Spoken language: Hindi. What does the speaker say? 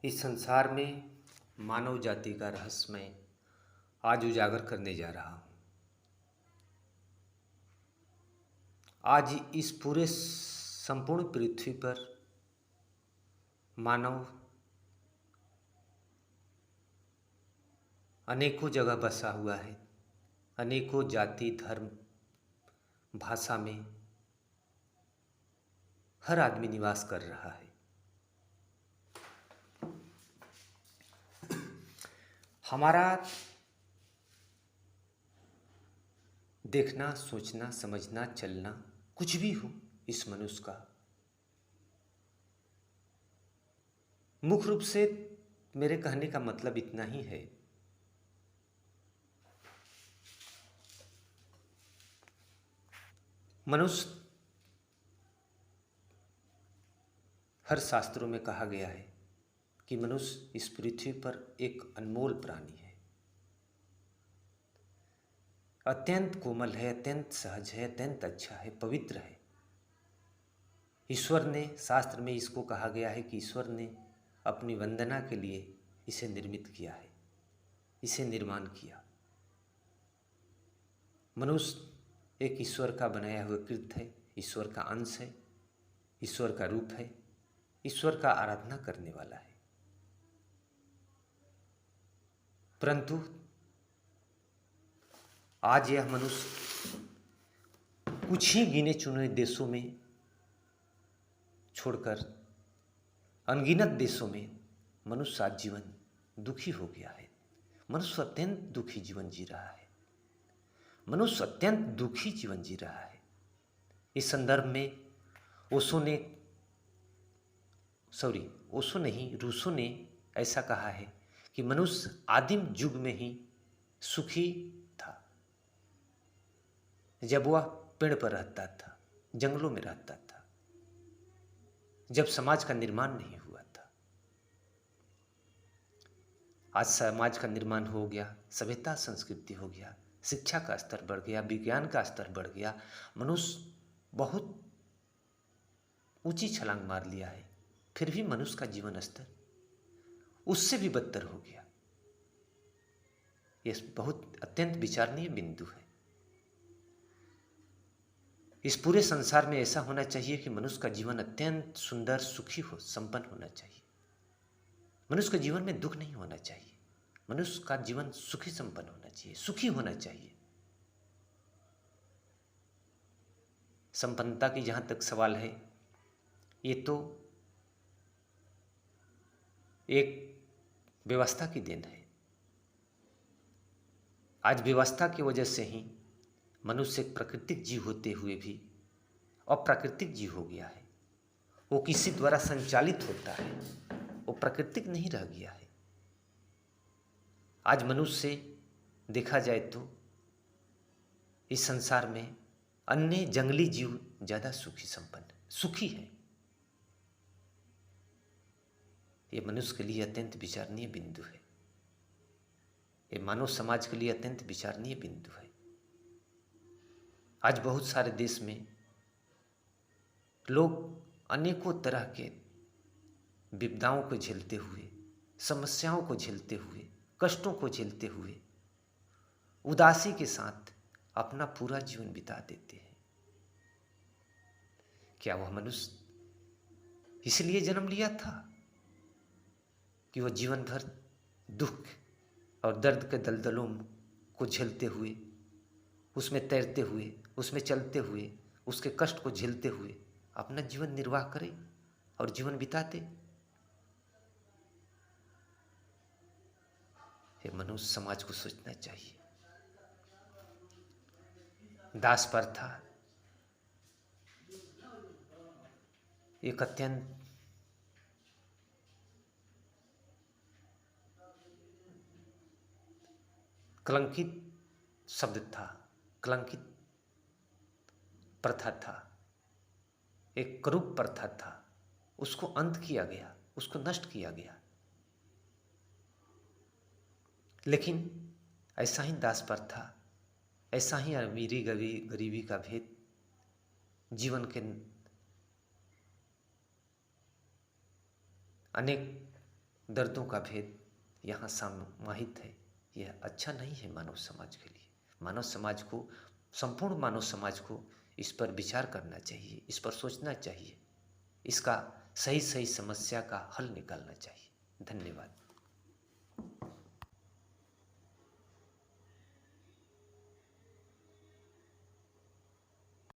इस संसार में मानव जाति का रहस्य मैं आज उजागर करने जा रहा हूँ। आज इस पूरे संपूर्ण पृथ्वी पर मानव अनेकों जगह बसा हुआ है। अनेकों जाति, धर्म, भाषा में हर आदमी निवास कर रहा है। हमारा देखना, सोचना, समझना, चलना कुछ भी हो, इस मनुष्य का मुख्य रूप से मेरे कहने का मतलब इतना ही है। मनुष्य, हर शास्त्रों में कहा गया है कि मनुष्य इस पृथ्वी पर एक अनमोल प्राणी है। अत्यंत कोमल है, अत्यंत सहज है, अत्यंत अच्छा है, पवित्र है। ईश्वर ने, शास्त्र में इसको कहा गया है कि ईश्वर ने अपनी वंदना के लिए इसे निर्मित किया है, इसे निर्माण किया। मनुष्य एक ईश्वर का बनाया हुआ कृत है, ईश्वर का अंश है, ईश्वर का रूप है, ईश्वर का आराधना करने वाला है। परंतु आज यह मनुष्य कुछ ही गिने चुने देशों में छोड़कर अनगिनत देशों में मनुष्य आज जीवन दुखी हो गया है। मनुष्य अत्यंत दुखी जीवन जी रहा है। मनुष्य अत्यंत दुखी जीवन जी रहा है। इस संदर्भ में रूसो ने ऐसा कहा है कि मनुष्य आदिम युग में ही सुखी था, जब वह पेड़ पर रहता था, जंगलों में रहता था, जब समाज का निर्माण नहीं हुआ था। आज समाज का निर्माण हो गया, सभ्यता संस्कृति हो गया, शिक्षा का स्तर बढ़ गया, विज्ञान का स्तर बढ़ गया, मनुष्य बहुत ऊंची छलांग मार लिया है। फिर भी मनुष्य का जीवन स्तर उससे भी बदतर हो गया। यह बहुत अत्यंत विचारणीय बिंदु है। इस पूरे संसार में ऐसा होना चाहिए कि मनुष्य का जीवन अत्यंत सुंदर, सुखी हो, संपन्न होना चाहिए। मनुष्य के जीवन में दुख नहीं होना चाहिए। मनुष्य का जीवन सुखी संपन्न होना चाहिए, सुखी होना चाहिए। संपन्नता की जहां तक सवाल है, ये तो एक व्यवस्था की देन है। आज व्यवस्था की वजह से ही मनुष्य एक प्राकृतिक जीव होते हुए भी अप्राकृतिक जीव हो गया है। वो किसी द्वारा संचालित होता है, वो प्राकृतिक नहीं रह गया है। आज मनुष्य से देखा जाए तो इस संसार में अन्य जंगली जीव ज्यादा सुखी है। ये मनुष्य के लिए अत्यंत विचारणीय बिंदु है। ये मानव समाज के लिए अत्यंत विचारणीय बिंदु है। आज बहुत सारे देश में लोग अनेकों तरह के विपदाओं को झेलते हुए, समस्याओं को झेलते हुए, कष्टों को झेलते हुए उदासी के साथ अपना पूरा जीवन बिता देते हैं। क्या वह मनुष्य इसलिए जन्म लिया था कि वह जीवन भर दुख और दर्द के दलदलों को झेलते हुए, उसमें तैरते हुए, उसमें चलते हुए, उसके कष्ट को झेलते हुए अपना जीवन निर्वाह करे और जीवन बिताते? ये मनुष्य समाज को सोचना चाहिए। दास प्रथा एक अत्यंत कलंकित शब्द था, कलंकित प्रथा था, एक करूप प्रथा था। उसको अंत किया गया, उसको नष्ट किया गया। लेकिन ऐसा ही दास प्रथा, ऐसा ही अमीरी गरीबी का भेद जीवन के अनेक दर्दों का भेद यहाँ समाहित है, यह अच्छा नहीं है मानव समाज के लिए। मानव समाज को, संपूर्ण मानव समाज को इस पर विचार करना चाहिए, इस पर सोचना चाहिए, इसका सही सही समस्या का हल निकालना चाहिए। धन्यवाद।